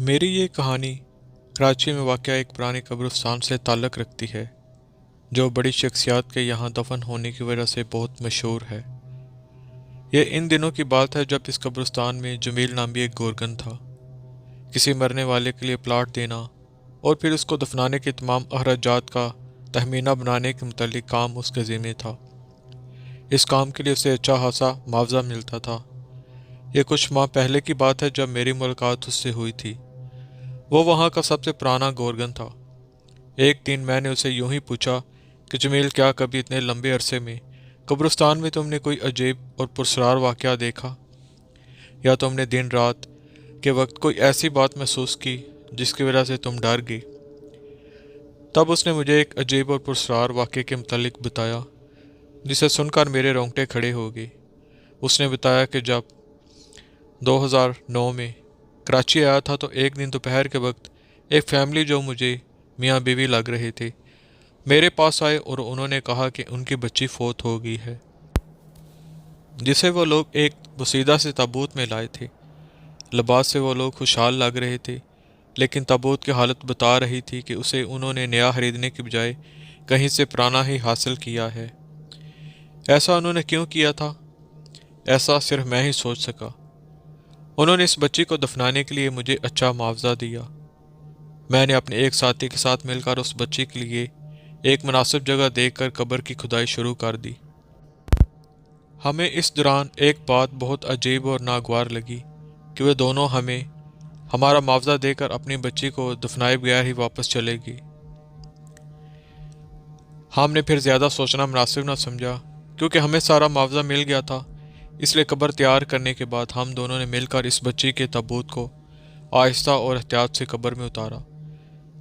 मेरी ये कहानी कराची में वाक़या एक पुराने कब्रिस्तान से ताल्लुक़ रखती है, जो बड़ी शख्सियात के यहाँ दफन होने की वजह से बहुत मशहूर है। ये इन दिनों की बात है जब इस कब्रिस्तान में जमील नामी एक गोरगन था। किसी मरने वाले के लिए प्लाट देना और फिर उसको दफनाने के तमाम अखराजात का तहमीना बनाने के मुतल्लिक काम उसके ज़िम्मे था। इस काम के लिए उसे अच्छा खासा मुआवजा मिलता था। ये कुछ माह पहले की बात है जब मेरी मुलाकात उससे हुई थी। वो वहाँ का सबसे पुराना गोरगन था। एक दिन मैंने उसे यूं ही पूछा कि जमील, क्या कभी इतने लंबे अरसे में कब्रिस्तान में तुमने कोई अजीब और पुरस्रार वाक़या देखा, या तुमने दिन रात के वक्त कोई ऐसी बात महसूस की जिसकी वजह से तुम डर गई। तब उसने मुझे एक अजीब और पुरस्रार वाक़े के मुतालिक बताया, जिसे सुनकर मेरे रोंगटे खड़े हो गए। उसने बताया कि जब 2009 में कराची आया था तो एक दिन दोपहर के वक्त एक फैमिली, जो मुझे मियाँ बीवी लग रहे थे, मेरे पास आए और उन्होंने कहा कि उनकी बच्ची फौत हो गई है, जिसे वो लोग एक बसीदा से ताबूत में लाए थे। लिबास से वो लोग खुशहाल लग रहे थे, लेकिन ताबूत की हालत बता रही थी कि उसे उन्होंने नया खरीदने की बजाय कहीं से पुराना ही हासिल किया है। ऐसा उन्होंने क्यों किया था, ऐसा सिर्फ मैं ही सोच सका। उन्होंने इस बच्ची को दफनाने के लिए मुझे अच्छा मुआवजा दिया। मैंने अपने एक साथी के साथ मिलकर उस बच्ची के लिए एक मुनासिब जगह देखकर कब्र की खुदाई शुरू कर दी। हमें इस दौरान एक बात बहुत अजीब और नागवार लगी कि वे दोनों हमें हमारा मुआवजा देकर अपनी बच्ची को दफनाए बगैर ही वापस चलेगी। हमने फिर ज़्यादा सोचना मुनासिब न समझा, क्योंकि हमें सारा मुआवजा मिल गया था। इसलिए कब्र तैयार करने के बाद हम दोनों ने मिलकर इस बच्ची के ताबूत को आहिस्ता और एहतियात से कब्र में उतारा।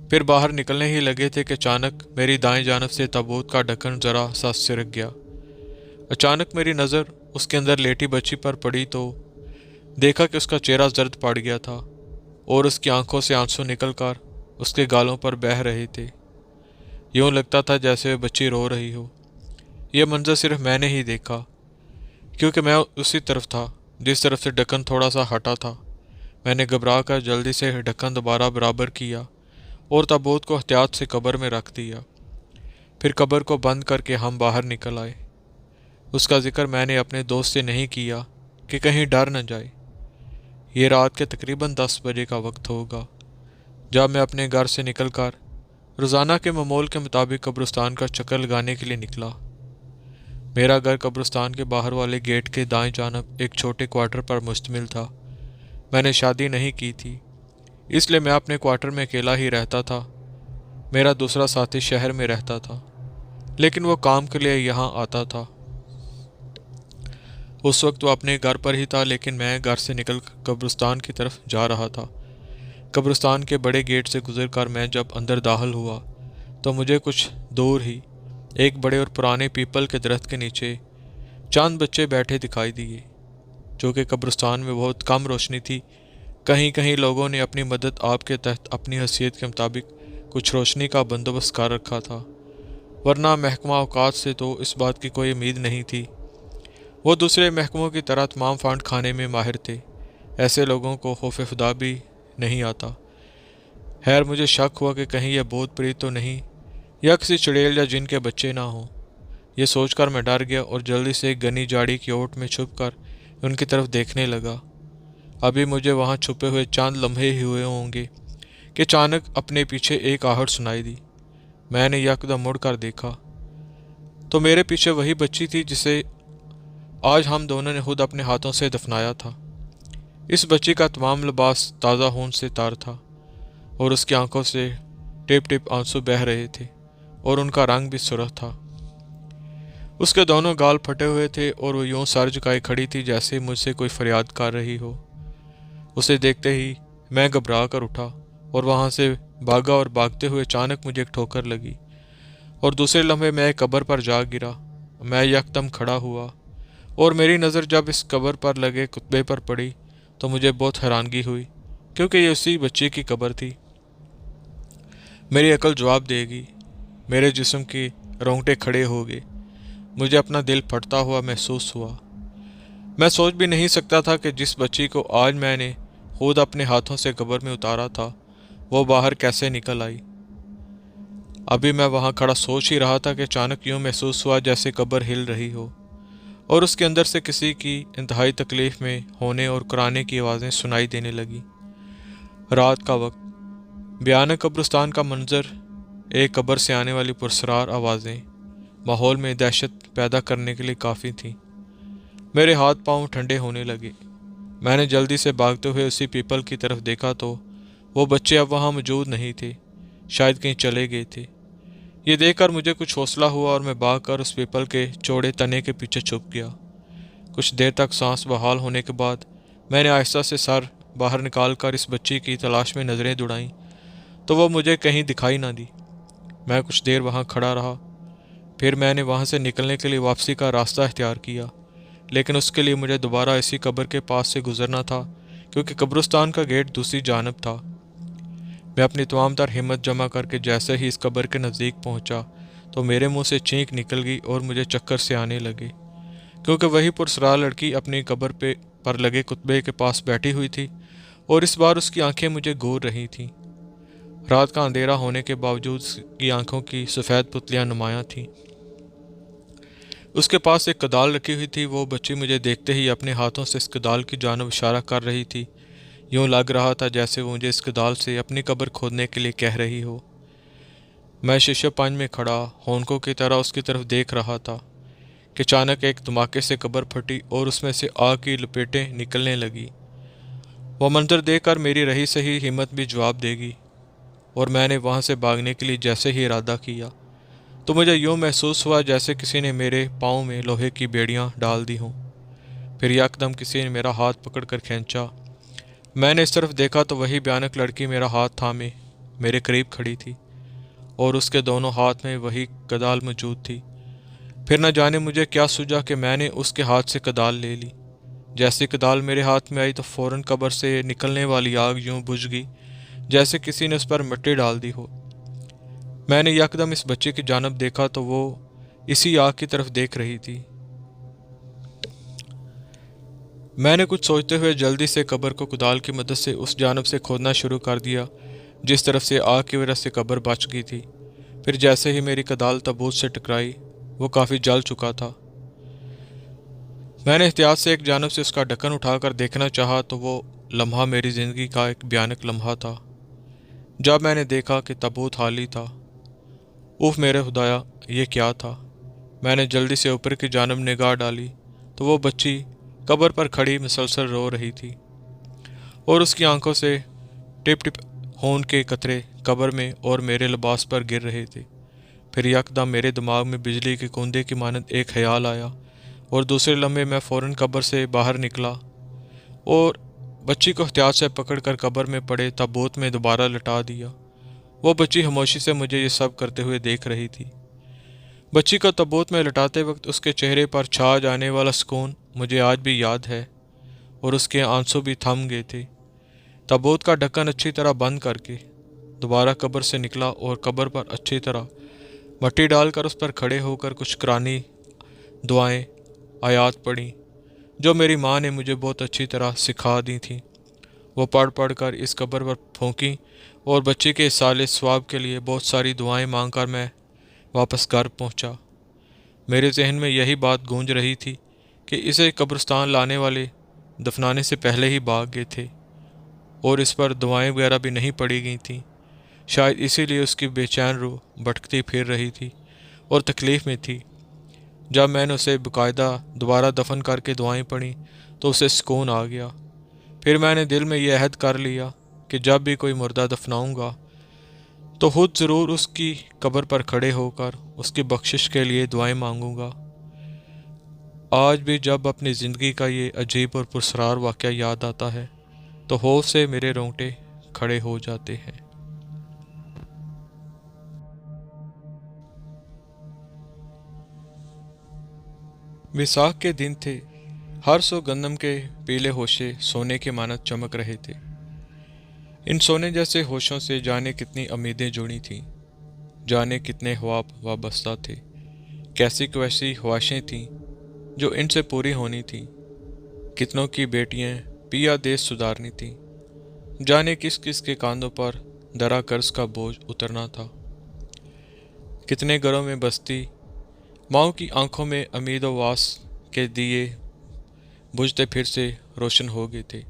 फिर बाहर निकलने ही लगे थे कि अचानक मेरी दाएं जानब से ताबूत का ढक्कन ज़रा सा सिरक गया। अचानक मेरी नज़र उसके अंदर लेटी बच्ची पर पड़ी तो देखा कि उसका चेहरा जर्द पड़ गया था और उसकी आंखों से आंसू निकलकर उसके गालों पर बह रहे थे। यूँ लगता था जैसे वह बच्ची रो रही हो। यह मंजर सिर्फ मैंने ही देखा, क्योंकि मैं उसी तरफ था जिस तरफ से ढक्कन थोड़ा सा हटा था। मैंने घबरा कर जल्दी से ढक्कन दोबारा बराबर किया और ताबूत को एहतियात से कब्र में रख दिया। फिर कब्र को बंद करके हम बाहर निकल आए। उसका जिक्र मैंने अपने दोस्त से नहीं किया कि कहीं डर न जाए। ये रात के तकरीबन 10 बजे का वक्त होगा जब मैं अपने घर से निकलकर रोज़ाना के मामूल के मुताबिक कब्रिस्तान का चक्कर लगाने के लिए निकला। मेरा घर कब्रिस्तान के बाहर वाले गेट के दाएं जानब एक छोटे क्वार्टर पर मुश्तमिल था। मैंने शादी नहीं की थी, इसलिए मैं अपने क्वार्टर में अकेला ही रहता था। मेरा दूसरा साथी शहर में रहता था, लेकिन वो काम के लिए यहाँ आता था। उस वक्त वो अपने घर पर ही था, लेकिन मैं घर से निकल कब्रिस्तान की तरफ जा रहा था। कब्रिस्तान के बड़े गेट से गुजरकर मैं जब अंदर दाखिल हुआ तो मुझे कुछ दूर ही एक बड़े और पुराने पीपल के दरख्त के नीचे चंद बच्चे बैठे दिखाई दिए, जो कि कब्रिस्तान में बहुत कम रोशनी थी। कहीं कहीं लोगों ने अपनी मदद आपके तहत अपनी हैसियत के मुताबिक कुछ रोशनी का बंदोबस्त कर रखा था, वरना महकमा औकात से तो इस बात की कोई उम्मीद नहीं थी। वो दूसरे महकमों की तरह तमाम फंड खाने में माहिर थे। ऐसे लोगों को खौफ खुदा भी नहीं आता। खैर, मुझे शक हुआ कि कहीं यह भूत प्रेत तो नहीं, या किसी चुड़ैल या जिन के बच्चे ना हों। यह सोचकर मैं डर गया और जल्दी से एक घनी झाड़ी की ओट में छुपकर उनकी तरफ देखने लगा। अभी मुझे वहाँ छुपे हुए चंद लम्हे ही हुए होंगे कि अचानक अपने पीछे एक आहट सुनाई दी। मैंने यकदम मुड़कर देखा तो मेरे पीछे वही बच्ची थी जिसे आज हम दोनों ने खुद अपने हाथों से दफनाया था। इस बच्ची का तमाम लिबास ताज़ा खून से तार था और उसकी आंखों से टिप टिप आंसू बह रहे थे और उनका रंग भी सुर्ख था। उसके दोनों गाल फटे हुए थे और वो यूं सर झुकाए खड़ी थी जैसे मुझसे कोई फरियाद कर रही हो। उसे देखते ही मैं घबरा कर उठा और वहाँ से भागा और भागते हुए अचानक मुझे एक ठोकर लगी और दूसरे लम्हे मैं कब्र पर जा गिरा। मैं यकदम खड़ा हुआ और मेरी नज़र जब इस कब्र पर लगे कुत्बे पर पड़ी तो मुझे बहुत हैरानगी हुई, क्योंकि ये उसी बच्चे की कब्र थी। मेरी अकल जवाब देगी। मेरे जिस्म के रोंगटे खड़े हो गए। मुझे अपना दिल फटता हुआ महसूस हुआ। मैं सोच भी नहीं सकता था कि जिस बच्ची को आज मैंने खुद अपने हाथों से कब्र में उतारा था, वो बाहर कैसे निकल आई। अभी मैं वहां खड़ा सोच ही रहा था कि अचानक यूं महसूस हुआ जैसे कब्र हिल रही हो और उसके अंदर से किसी की इंतहाई तकलीफ में होने और कुराने की आवाज़ें सुनाई देने लगी। रात का वक्त, भयानक कब्रिस्तान का मंजर, एक कब्र से आने वाली पुरस्रार आवाज़ें माहौल में दहशत पैदा करने के लिए काफ़ी थीं। मेरे हाथ पांव ठंडे होने लगे। मैंने जल्दी से भागते हुए उसी पीपल की तरफ देखा तो वो बच्चे अब वहाँ मौजूद नहीं थे, शायद कहीं चले गए थे। ये देखकर मुझे कुछ हौसला हुआ और मैं भागकर उस पीपल के चौड़े तने के पीछे छुप गया। कुछ देर तक सांस बहाल होने के बाद मैंने आहिस्ता से सर बाहर निकालकर इस बच्ची की तलाश में नज़रें दौड़ाईं, तो वो मुझे कहीं दिखाई ना दी। मैं कुछ देर वहाँ खड़ा रहा, फिर मैंने वहाँ से निकलने के लिए वापसी का रास्ता इख्तियार किया, लेकिन उसके लिए मुझे दोबारा इसी कब्र के पास से गुजरना था, क्योंकि कब्रिस्तान का गेट दूसरी जानब था। मैं अपनी तमाम तर हिम्मत जमा करके जैसे ही इस कब्र के नज़दीक पहुंचा तो मेरे मुंह से चीख निकल गई और मुझे चक्कर से आने लगे, क्योंकि वही पुरसरार लड़की अपनी कब्र पर लगे कुतबे के पास बैठी हुई थी और इस बार उसकी आंखें मुझे घूर रही थीं। रात का अंधेरा होने के बावजूद उसकी आंखों की सफ़ेद पुतलियां नुमायां थीं। उसके पास एक कदाल रखी हुई थी। वो बच्ची मुझे देखते ही अपने हाथों से इस कदाल की जानब इशारा कर रही थी। यूं लग रहा था जैसे वो मुझे इस कदाल से अपनी कब्र खोदने के लिए कह रही हो। मैं शीशे पानी में खड़ा होंकों की तरह उसकी तरफ देख रहा था कि अचानक एक धमाके से कब्र फटी और उसमें से आग की लपेटें निकलने लगी। वो मंजर देखकर मेरी रही सही हिम्मत भी जवाब देगी और मैंने वहाँ से भागने के लिए जैसे ही इरादा किया तो मुझे यूँ महसूस हुआ जैसे किसी ने मेरे पाँव में लोहे की बेड़ियाँ डाल दी हों। फिर यकदम किसी ने मेरा हाथ पकड़ कर खींचा। मैंने इस तरफ देखा तो वही भयानक लड़की मेरा हाथ थामे मेरे करीब खड़ी थी और उसके दोनों हाथ में वही कदाल मौजूद थी। फिर न जाने मुझे क्या सूझा कि मैंने उसके हाथ से कदाल ले ली। जैसे कदाल मेरे हाथ में आई तो फौरन कब्र से निकलने वाली आग यूं बुझ गई जैसे किसी ने उस पर मिट्टी डाल दी हो। मैंने यकदम इस बच्चे की जानब देखा तो वो इसी आग की तरफ देख रही थी। मैंने कुछ सोचते हुए जल्दी से कब्र को कुदाल की मदद से उस जानब से खोदना शुरू कर दिया जिस तरफ से आग की वजह से कब्र बच गई थी। फिर जैसे ही मेरी कदाल ताबूत से टकराई, वो काफ़ी जल चुका था। मैंने एहतियात से एक जानब से उसका ढक्कन उठाकर देखना चाहा तो वो लम्हा मेरी ज़िंदगी का एक भयानक लम्हा था। जब मैंने देखा कि ताबूत खाली था, उफ मेरे खुदाया, ये क्या था। मैंने जल्दी से ऊपर की जानब निगाह डाली तो वो बच्ची कब्र पर खड़ी मुसलसल रो रही थी और उसकी आंखों से टिप टिप खून के कतरे कब्र में और मेरे लिबास पर गिर रहे थे। फिर यकदम मेरे दिमाग में बिजली के कूंदे की मानद एक ख्याल आया और दूसरे लम्हे मैं फ़ौरन कब्र से बाहर निकला और बच्ची को एहतियात से पकड़कर कब्र में पड़े ताबूत में दोबारा लटा दिया। वो बच्ची खामोशी से मुझे ये सब करते हुए देख रही थी। बच्ची को ताबूत में लटाते वक्त उसके चेहरे पर छा जाने वाला सुकून मुझे आज भी याद है और उसके आंसू भी थम गए थे। ताबूत का ढक्कन अच्छी तरह बंद करके दोबारा कब्र से निकला और कब्र पर अच्छी तरह मट्टी डालकर उस पर खड़े होकर कुछ कुरानी दुआएं आयात पढ़ी जो मेरी माँ ने मुझे बहुत अच्छी तरह सिखा दी थी। वो पढ़ पढ़ कर इस कब्र पर फूंकी और बच्चे के साले सवाब के लिए बहुत सारी दुआएं मांगकर मैं वापस घर पहुंचा। मेरे जहन में यही बात गूंज रही थी कि इसे कब्रिस्तान लाने वाले दफनाने से पहले ही भाग गए थे और इस पर दुआएं वगैरह भी नहीं पड़ी गई थीं। शायद इसीलिए उसकी बेचैन रूह भटकती फिर रही थी और तकलीफ़ में थी। जब मैंने उसे बाकायदा दोबारा दफन करके दुआएं पढ़ी तो उसे सुकून आ गया। फिर मैंने दिल में यह अहद कर लिया कि जब भी कोई मुर्दा दफनाऊंगा तो खुद ज़रूर उसकी कब्र पर खड़े होकर उसकी बख्शिश के लिए दुआएं मांगूंगा। आज भी जब अपनी ज़िंदगी का ये अजीब और पुरस्कार वाक़या याद आता है तो खौफ से मेरे रोंगटे खड़े हो जाते हैं। विसाख के दिन थे। हर सौ गंदम के पीले होशे सोने के मानद चमक रहे थे। इन सोने जैसे होशों से जाने कितनी उम्मीदें जुड़ी थीं, जाने कितने ख्वाब वाबस्ता थे, कैसी वैसी ख्वाहिशें थीं जो इनसे पूरी होनी थीं। कितनों की बेटियां पिया देश सुधारनी थीं जाने किस किस के कांधों पर दरा कर्ज का बोझ उतरना था। कितने घरों में बस्ती माओ की आंखों में उम्मीदों के दिए बुझते फिर से रोशन हो गए थे।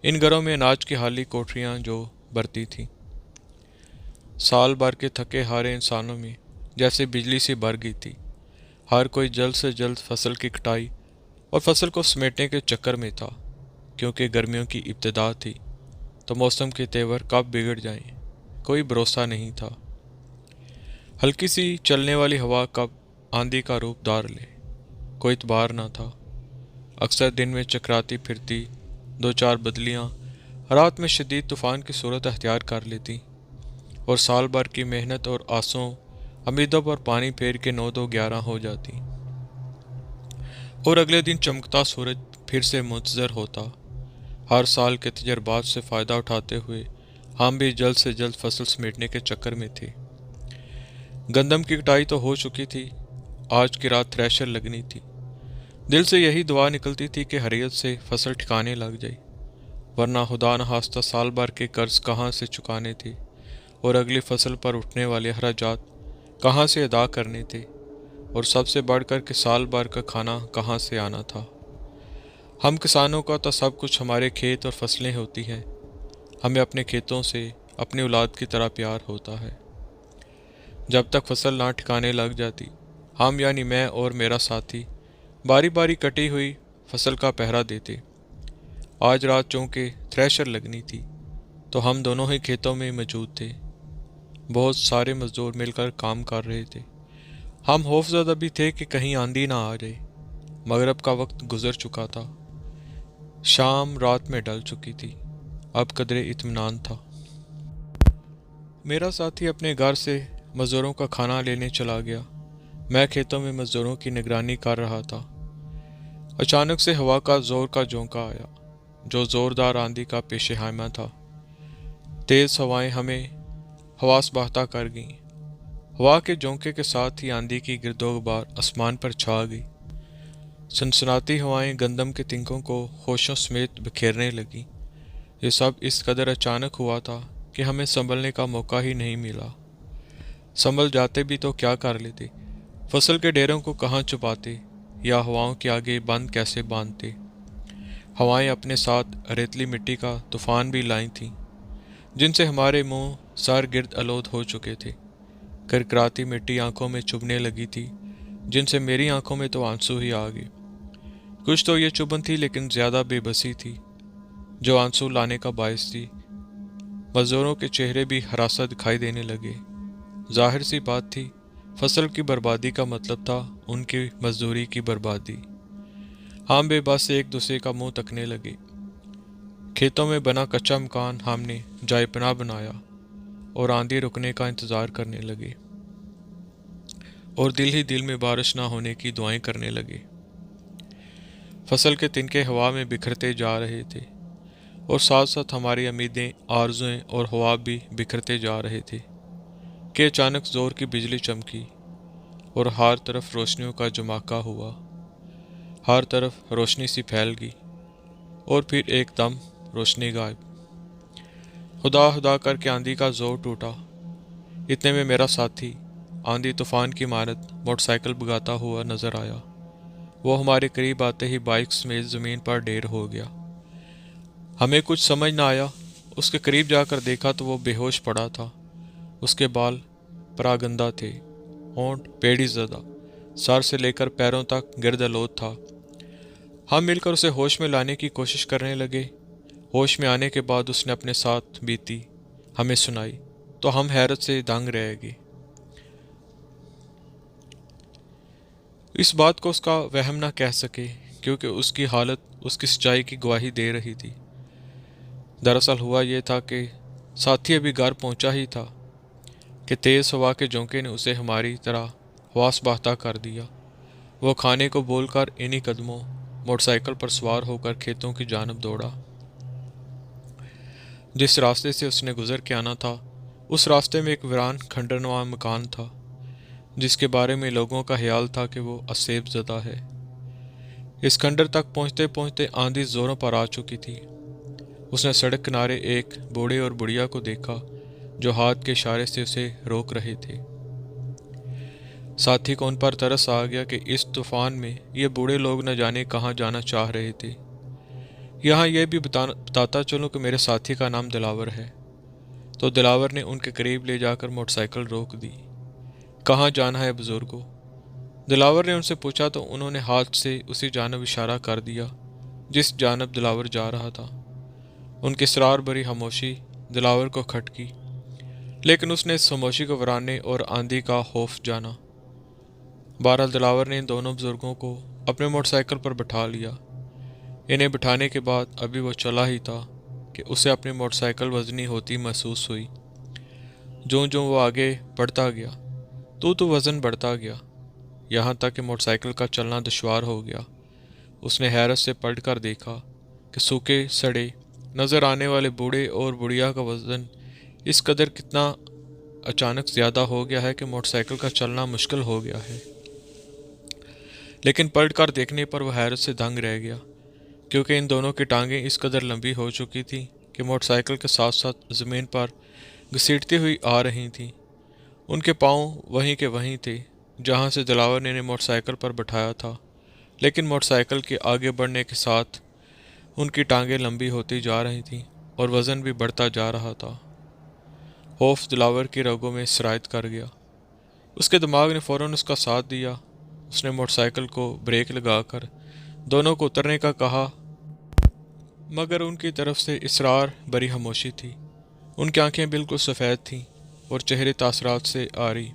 इन घरों में अनाज की खाली कोठरियां जो भरती थीं, साल भर के थके हारे इंसानों में जैसे बिजली से भर गई थी। हर कोई जल्द से जल्द फसल की कटाई और फसल को समेटने के चक्कर में था, क्योंकि गर्मियों की इब्तिदा थी तो मौसम के तेवर कब बिगड़ जाएं, कोई भरोसा नहीं था। हल्की सी चलने वाली हवा कब आंधी का रूप धार ले, कोई इतबार न था। अक्सर दिन में चकराती फिरती दो चार बदलियां रात में शदीद तूफान की सूरत अख्तियार कर लेती और साल भर की मेहनत और आसों उम्मीदों पर पानी फेर के 9-2-11 हो जाती और अगले दिन चमकता सूरज फिर से मुंतजर होता। हर साल के तजर्बात से फ़ायदा उठाते हुए हम भी जल्द से जल्द फसल समेटने के चक्कर में थे। गंदम की कटाई तो हो चुकी थी, आज की रात थ्रेशर लगनी थी। दिल से यही दुआ निकलती थी कि हरियत से फसल ठिकाने लग जाए, वरना खुदा न खास्ता साल भर के कर्ज कहाँ से चुकाने थे और अगली फसल पर उठने वाले अखराजात कहाँ से अदा करने थे, और सबसे बढ़कर के साल भर का खाना कहाँ से आना था। हम किसानों का तो सब कुछ हमारे खेत और फसलें होती हैं। हमें अपने खेतों से अपनी औलाद की तरह प्यार होता है। जब तक फसल ना ठिकाने लग जाती, हम यानी मैं और मेरा साथी बारी बारी कटी हुई फसल का पहरा देते। आज रात चूँकि थ्रेशर लगनी थी तो हम दोनों ही खेतों में मौजूद थे। बहुत सारे मजदूर मिलकर काम कर रहे थे। हम खौफज़दा भी थे कि कहीं आंधी ना आ जाए। मगरिब का वक्त गुजर चुका था, शाम रात में ढल चुकी थी। अब कदरे इत्मीनान था। मेरा साथी अपने घर से मज़दूरों का खाना लेने चला गया। मैं खेतों में मज़दूरों की निगरानी कर रहा था। अचानक से हवा का ज़ोर का झोंका आया, जो ज़ोरदार आंधी का पेश खामा था। तेज़ हवाएं हमें हवास बहता कर गईं। हवा के झोंके के साथ ही आंधी की गिरदोगबार आसमान पर छा गई। सनसनाती हवाएं गंदम के तिनकों को होशों समेत बिखेरने लगी। ये सब इस कदर अचानक हुआ था कि हमें संभलने का मौका ही नहीं मिला। संभल जाते भी तो क्या कर लेते, फसल के डेरों को कहाँ छुपाते या हवाओं के आगे बंद कैसे बांधते। हवाएं अपने साथ रेतली मिट्टी का तूफान भी लाई थीं, जिनसे हमारे मुंह सर गिर्द आलोद हो चुके थे। करकराती मिट्टी आंखों में चुभने लगी थी, जिनसे मेरी आंखों में तो आंसू ही आ गए। कुछ तो ये चुभन थी, लेकिन ज़्यादा बेबसी थी जो आंसू लाने का बायस थी। मज़दूरों के चेहरे भी हरासा दिखाई देने लगे। जाहिर सी बात थी, फसल की बर्बादी का मतलब था उनकी मजदूरी की बर्बादी। हम बेबस एक दूसरे का मुंह तकने लगे। खेतों में बना कच्चा मकान हमने जायपना बनाया और आंधी रुकने का इंतज़ार करने लगे और दिल ही दिल में बारिश ना होने की दुआएं करने लगे। फसल के तिनके हवा में बिखरते जा रहे थे और साथ साथ हमारी उम्मीदें, आरज़ुएं और ख्वाब भी बिखरते जा रहे थे कि अचानक ज़ोर की बिजली चमकी और हर तरफ रोशनियों का जमाका हुआ। हर तरफ रोशनी सी फैल गई और फिर एकदम रोशनी गायब। खुदा खुदा करके आंधी का जोर टूटा। इतने में मेरा साथी आंधी तूफान की मारत मोटरसाइकिल भगाता हुआ नजर आया। वो हमारे करीब आते ही बाइक समेत ज़मीन पर ढेर हो गया। हमें कुछ समझ न आया। उसके करीब जाकर देखा तो वो बेहोश पड़ा था। उसके बाल परागंदा थे, होंठ पेड़ी ज़दा, सर से लेकर पैरों तक गिरदलोद था। हम मिलकर उसे होश में लाने की कोशिश करने लगे। होश में आने के बाद उसने अपने साथ बीती हमें सुनाई तो हम हैरत से दंग रह गए। इस बात को उसका वहम न कह सके, क्योंकि उसकी हालत उसकी सच्चाई की गवाही दे रही थी। दरअसल हुआ ये था कि साथी अभी घर पहुंचा ही था कि तेज़ हवा के झोंके ने उसे हमारी तरह हवास बहता कर दिया। वो खाने को बोलकर इन्हीं कदमों मोटरसाइकिल पर सवार होकर खेतों की जानब दौड़ा। जिस रास्ते से उसने गुजर के आना था, उस रास्ते में एक वीरान खंडरनुमा मकान था, जिसके बारे में लोगों का ख्याल था कि वो असेब ज़दा है। इस खंडर तक पहुँचते पहुँचते आंधी ज़ोरों पर आ चुकी थी। उसने सड़क किनारे एक बूढ़े और बुढ़िया को देखा जो हाथ के इशारे से उसे रोक रहे थे। साथी को उन पर तरस आ गया कि इस तूफान में ये बूढ़े लोग न जाने कहाँ जाना चाह रहे थे। यहाँ यह भी बताता चलूँ कि मेरे साथी का नाम दिलावर है। तो दिलावर ने उनके करीब ले जाकर मोटरसाइकिल रोक दी। कहाँ जाना है बुजुर्गों? दिलावर ने उनसे पूछा तो उन्होंने हाथ से उसी जानब इशारा कर दिया जिस जानब दिलावर जा रहा था। उनकी इसरार भरी खामोशी दिलावर को खटकी, लेकिन उसने इस खामोशी को वराने और आंधी का खौफ जाना। बहरहाल दिलावर ने इन दोनों बुजुर्गों को अपने मोटरसाइकिल पर बैठा लिया। इन्हें बिठाने के बाद अभी वो चला ही था कि उसे अपनी मोटरसाइकिल वजनी होती महसूस हुई। जो जो वो आगे बढ़ता गया तो वज़न बढ़ता गया, यहाँ तक कि मोटरसाइकिल का चलना दुश्वार हो गया। उसने हैरत से पलट कर देखा कि सूखे सड़े नज़र आने वाले बूढ़े और बुढ़िया का वज़न इस कदर कितना अचानक ज़्यादा हो गया है कि मोटरसाइकिल का चलना मुश्किल हो गया है। लेकिन पलट कर देखने पर वह हैरत से दंग रह गया, क्योंकि इन दोनों की टांगें इस कदर लंबी हो चुकी थीं कि मोटरसाइकिल के साथ साथ ज़मीन पर घसीटती हुई आ रही थीं। उनके पाँव वहीं के वहीं थे जहाँ से दिलावर ने इन्हें मोटरसाइकिल पर बैठाया था, लेकिन मोटरसाइकिल के आगे बढ़ने के साथ उनकी टांगें लंबी होती जा रही थीं और वज़न भी बढ़ता जा रहा था। खौफ दिलावर की रगों में सरायत कर गया। उसके दिमाग ने फ़ौरन उसका साथ दिया। उसने मोटरसाइकिल को ब्रेक लगाकर दोनों को उतरने का कहा, मगर उनकी तरफ से इसरार भरी खामोशी थी। उनकी आंखें बिल्कुल सफ़ेद थीं और चेहरे तासरात से आ रही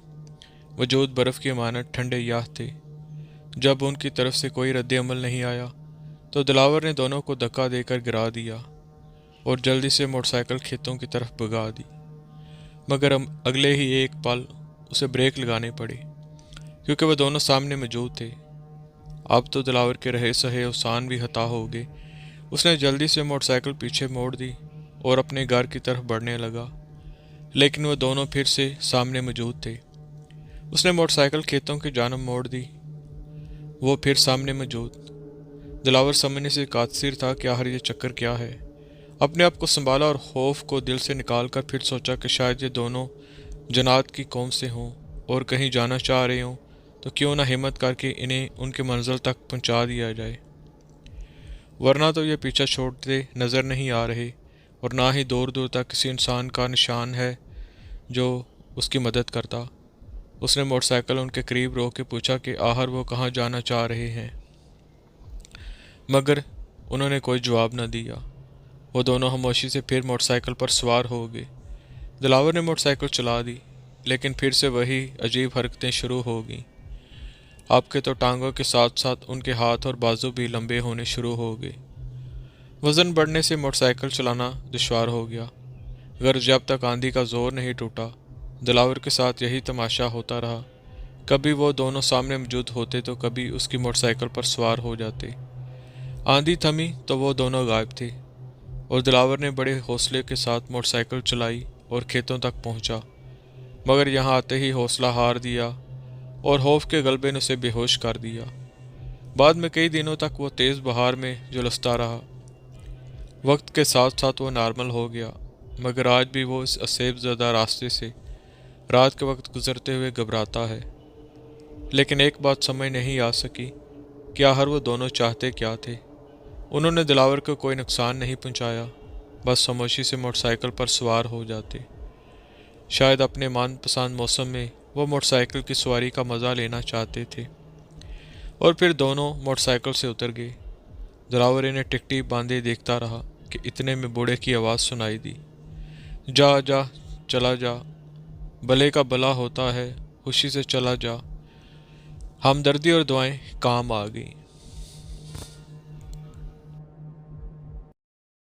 वजूद बर्फ़ की मानद ठंडे याह थे। जब उनकी तरफ से कोई रद्द अमल नहीं आया तो दिलावर ने दोनों को धक्का देकर गिरा दिया और जल्दी से मोटरसाइकिल खेतों की तरफ भगा दी। मगर अगले ही एक पल उसे ब्रेक लगाने पड़े, क्योंकि वह दोनों सामने मौजूद थे। अब तो दिलावर के रहे सहे अवसान भी हता हो गए। उसने जल्दी से मोटरसाइकिल पीछे मोड़ दी और अपने घर की तरफ बढ़ने लगा, लेकिन वह दोनों फिर से सामने मौजूद थे। उसने मोटरसाइकिल खेतों की जानब मोड़ दी, वो फिर सामने मौजूद। दिलावर समझने से कासिर था कि आखिर ये चक्कर क्या है। अपने आप को संभाला और खौफ को दिल से निकाल कर फिर सोचा कि शायद ये दोनों जनात की कौम से हों और कहीं जाना चाह रहे हों, तो क्यों ना हिम्मत करके इन्हें उनके मंजिल तक पहुंचा दिया जाए, वरना तो ये पीछा छोड़ते नज़र नहीं आ रहे और ना ही दूर दूर तक किसी इंसान का निशान है जो उसकी मदद करता। उसने मोटरसाइकिल उनके करीब रोक के पूछा कि आखिर वो कहाँ जाना चाह रहे हैं, मगर उन्होंने कोई जवाब न दिया। वो दोनों खामोशी से फिर मोटरसाइकिल पर सवार हो गए। दिलावर ने मोटरसाइकिल चला दी, लेकिन फिर से वही अजीब हरकतें शुरू हो गईं। आपके तो टांगों के साथ साथ उनके हाथ और बाजू भी लंबे होने शुरू हो गए। वज़न बढ़ने से मोटरसाइकिल चलाना दुश्वार हो गया, मगर जब तक आंधी का जोर नहीं टूटा दिलावर के साथ यही तमाशा होता रहा। कभी वो दोनों सामने मौजूद होते तो कभी उसकी मोटरसाइकिल पर सवार हो जाते। आंधी थमी तो वो दोनों गायब थे और दिलावर ने बड़े हौसले के साथ मोटरसाइकिल चलाई और खेतों तक पहुंचा, मगर यहाँ आते ही हौसला हार दिया और खौफ के गलबे ने उसे बेहोश कर दिया। बाद में कई दिनों तक वो तेज़ बहार में झुलसता रहा। वक्त के साथ साथ वो नॉर्मल हो गया, मगर आज भी वो इस असेब ज़दा रास्ते से रात के वक्त गुजरते हुए घबराता है। लेकिन एक बात समझ नहीं आ सकी कि आखिर वो दोनों चाहते क्या थे। उन्होंने दिलावर को कोई नुकसान नहीं पहुंचाया, बस खामोशी से मोटरसाइकिल पर सवार हो जाते। शायद अपने मनपसंद मौसम में वो मोटरसाइकिल की सवारी का मज़ा लेना चाहते थे। और फिर दोनों मोटरसाइकिल से उतर गए। दिलावर इन्हें टिकटी बांधे देखता रहा कि इतने में बूढ़े की आवाज़ सुनाई दी, जा जा चला जा, भले का भला होता है, खुशी से चला जा। हमदर्दी और दुआएं काम आ गई।